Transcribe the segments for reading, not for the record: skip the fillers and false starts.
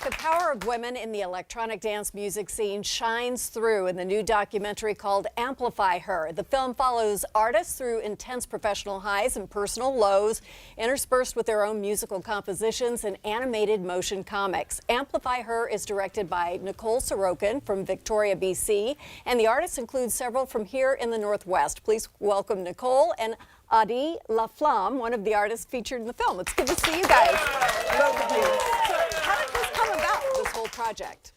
The power of women in the electronic dance music scene shines through in the new documentary called Amplify Her. The film follows artists through intense professional highs and personal lows, interspersed with their own musical compositions and animated motion comics. Amplify Her is directed by Nicole Sorochan from Victoria, BC, and the artists include several from here in the Northwest. Please welcome Nicole and Adi LaFlamme, one of the artists featured in the film. It's good to see you guys, both of you. So how did this come about, this whole project?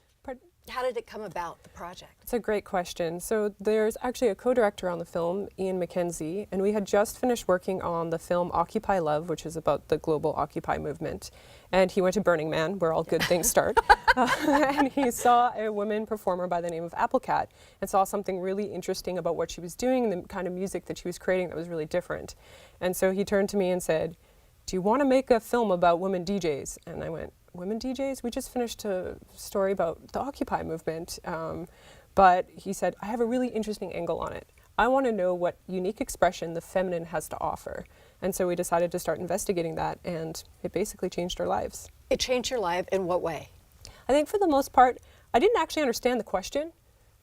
How did it come about, the project? It's a great question. So there's actually a co-director on the film, Ian McKenzie, and we had just finished working on the film Occupy Love, which is about the global Occupy movement. And he went to Burning Man, where all good things start. And he saw a woman performer by the name of Applecat and saw something really interesting about what she was doing and the kind of music that she was creating that was really different. And so he turned to me and said, "Do you want to make a film about women DJs?" And I went, "Women DJs? We just finished a story about the Occupy movement." But he said, "I have a really interesting angle on it. I want to know what unique expression the feminine has to offer." And so we decided to start investigating that, and it basically changed our lives. It changed your life in what way? I think for the most part, I didn't actually understand the question.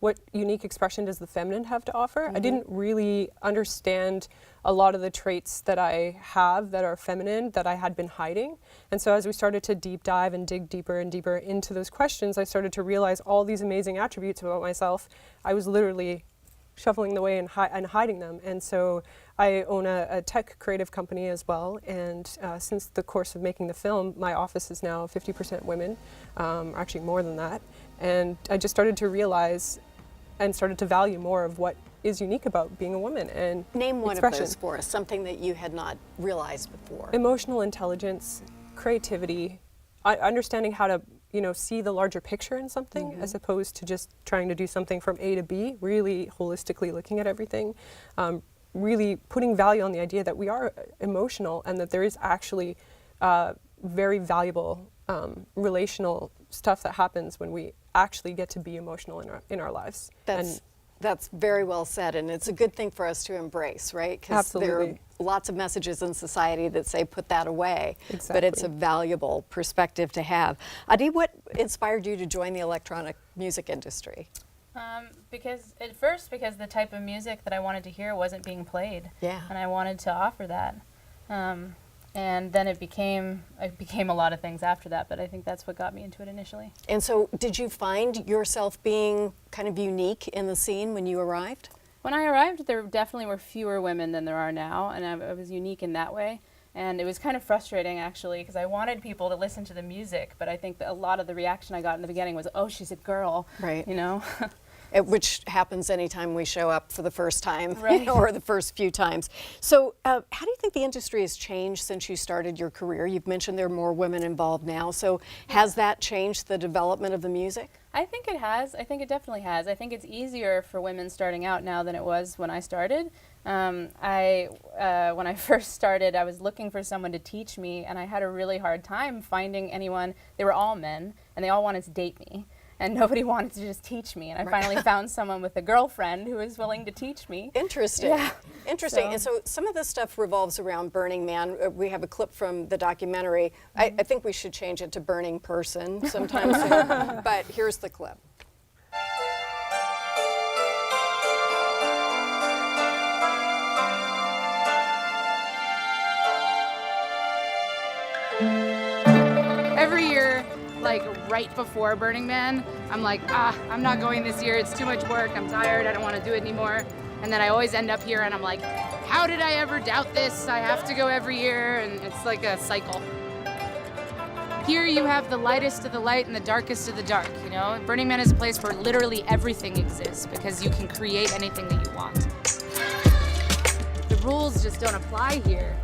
What unique expression does the feminine have to offer? I didn't really understand a lot of the traits that I have that are feminine that I had been hiding. And so as we started to deep dive and dig deeper and deeper into those questions, I started to realize all these amazing attributes about myself. I was literally shoveling away and hiding them. And so I own a tech creative company as well. And since the course of making the film, my office is now 50% women, actually more than that. And I just started to realize and started to value more of what is unique about being a woman and Name one expression. of those for us, something that you had not realized before. Emotional intelligence, creativity, understanding how to see the larger picture in something as opposed to just trying to do something from A to B, really holistically looking at everything, really putting value on the idea that we are emotional and that there is actually very valuable relational stuff that happens when we actually get to be emotional in our lives. That's very well said, and it's a good thing for us to embrace, right? Because there are lots of messages in society that say put that away, but it's a valuable perspective to have. Adi, what inspired you to join the electronic music industry? Because the type of music that I wanted to hear wasn't being played, and I wanted to offer that. And then it became a lot of things after that, but I think that's what got me into it initially. And so did you find yourself being kind of unique in the scene when you arrived? When I arrived, there definitely were fewer women than there are now, and I was unique in that way. And it was kind of frustrating, actually, because I wanted people to listen to the music, but I think that a lot of the reaction I got in the beginning was, "Oh, she's a girl," right? Which happens anytime we show up for the first time, right. Or the first few times. So how do you think the industry has changed since you started your career? You've mentioned there are more women involved now, so has that changed the development of the music? I think it has. I think it definitely has. I think it's easier for women starting out now than it was when I started. When I first started, I was looking for someone to teach me, and I had a really hard time finding anyone. They were all men, and they all wanted to date me. And nobody wanted to just teach me. And I finally found someone with a girlfriend who was willing to teach me. Interesting. Yeah. Interesting. And so some of this stuff revolves around Burning Man. We have a clip from the documentary. I think we should change it to Burning Person sometime soon. But here's the clip. Every year, like right before Burning Man, I'm like, I'm not going this year, it's too much work, I'm tired, I don't want to do it anymore. And then I always end up here and I'm like, how did I ever doubt this? I have to go every year, and it's like a cycle. Here you have the lightest of the light and the darkest of the dark, Burning Man is a place where literally everything exists because you can create anything that you want. The rules just don't apply here.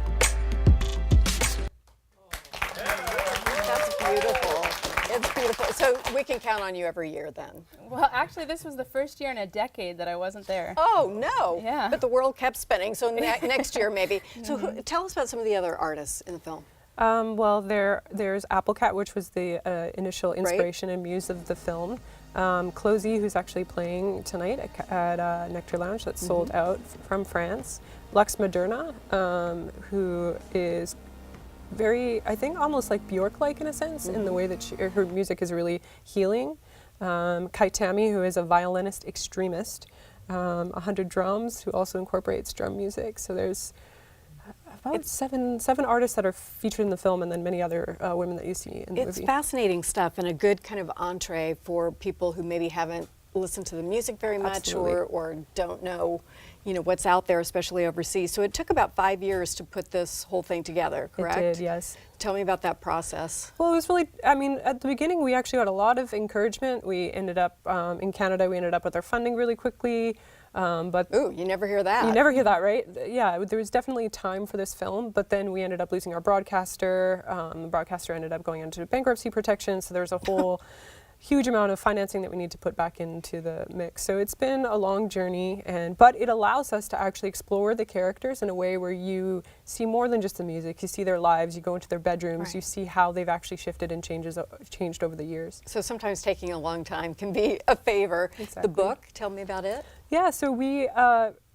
Beautiful. It's beautiful. So we can count on you every year then? Well, actually, this was the first year in a decade that I wasn't there. Oh, no. Yeah. But the world kept spinning, so next year maybe. So tell us about some of the other artists in the film. Well, there's Applecat, which was the initial inspiration and muse of the film. Closey, who's actually playing tonight at Nectar Lounge, that's sold out from France. Lux Moderna, who is very, I think, almost like Bjork-like in a sense, in the way that her music is really healing. Kaitami, who is a violinist extremist, 100 Drums, who also incorporates drum music. So there's about seven artists that are featured in the film, and then many other women that you see in the movie. It's fascinating stuff and a good kind of entree for people who maybe haven't listened to the music very much or don't know, what's out there, especially overseas. So it took about 5 years to put this whole thing together, correct? It did, yes. Tell me about that process. Well, it was really, at the beginning we actually got a lot of encouragement. We ended up, in Canada, we ended up with our funding really quickly. But ooh, you never hear that. You never hear that, right? Yeah, there was definitely time for this film, but then we ended up losing our broadcaster. The broadcaster ended up going into bankruptcy protection, so there was a whole huge amount of financing that we need to put back into the mix. So it's been a long journey, but it allows us to actually explore the characters in a way where you see more than just the music. You see their lives, you go into their bedrooms, you see how they've actually shifted and changed over the years. So sometimes taking a long time can be a favor. Exactly. The book, tell me about it. Yeah, so we,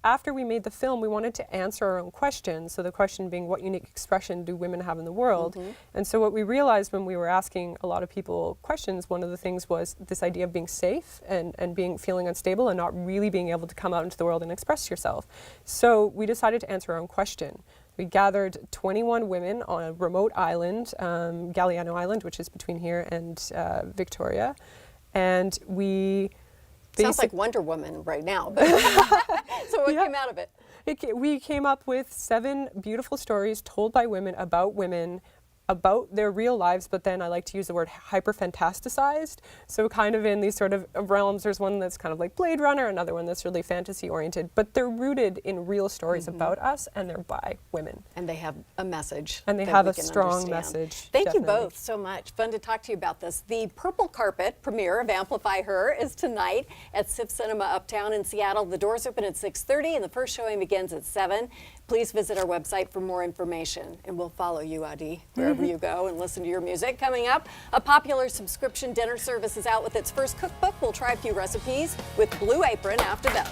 after we made the film, we wanted to answer our own questions. So the question being, what unique expression do women have in the world? And so what we realized when we were asking a lot of people questions, one of the things was this idea of being safe and feeling unstable and not really being able to come out into the world and express yourself. So we decided to answer our own question. We gathered 21 women on a remote island, Galiano Island, which is between here and Victoria, and we sounds like Wonder Woman right now. So what came out of it? We came up with 7 beautiful stories told by women, about their real lives, but then I like to use the word hyper-fantasticized. So kind of in these sort of realms, there's one that's kind of like Blade Runner, another one that's really fantasy-oriented, but they're rooted in real stories about us, and they're by women. And they have a message. And they have a strong message. Thank you both so much. Fun to talk to you about this. The Purple Carpet premiere of Amplify Her is tonight at SIF Cinema Uptown in Seattle. The doors open at 6:30 and the first showing begins at 7. Please visit our website for more information, and we'll follow you, Adi, wherever you go and listen to your music. Coming up, a popular subscription dinner service is out with its first cookbook. We'll try a few recipes with Blue Apron after this.